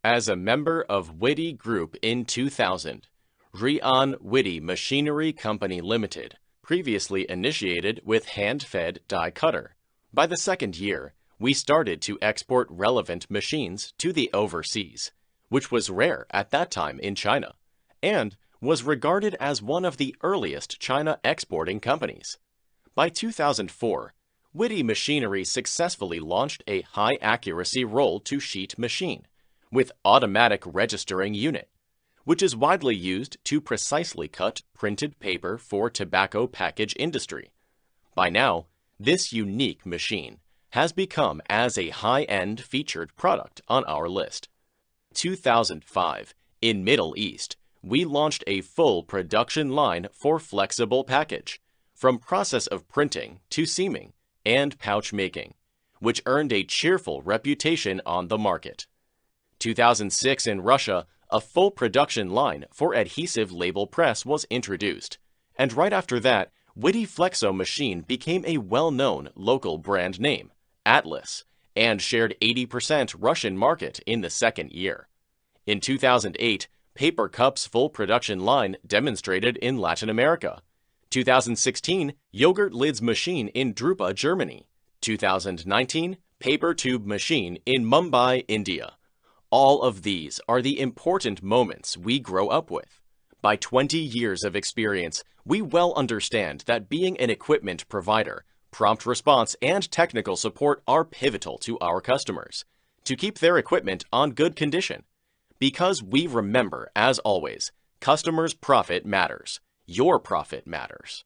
As a member of Wity Group in 2000, Wity Machinery Company Limited, previously initiated with hand-fed die cutter. By the second year, we started to export relevant machines to the overseas, which was rare at that time in China, and was regarded as one of the earliest China exporting companies. By 2004, Wity Machinery successfully launched a high-accuracy roll-to-sheet machine with automatic registering unit, which is widely used to precisely cut printed paper for tobacco package industry. By now, this unique machine has become as a high-end featured product on our list. 2005, in Middle East, we launched a full production line for flexible package, from process of printing to seaming and pouch making, which earned a cheerful reputation on the market. 2006 in Russia, a full production line for adhesive label press was introduced, and right after that, Wity Flexo machine became a well-known local brand name, Atlas, and shared 80% Russian market in the second year. In 2008, Paper Cups full production line demonstrated in Latin America. 2016, Yogurt Lids machine in Drupa, Germany. 2019, Paper Tube machine in Mumbai, India. All of these are the important moments we grow up with. By 20 years of experience, we well understand that being an equipment provider, prompt response, and technical support are pivotal to our customers to keep their equipment on good condition. Because we remember, as always, customers' profit matters. Your profit matters.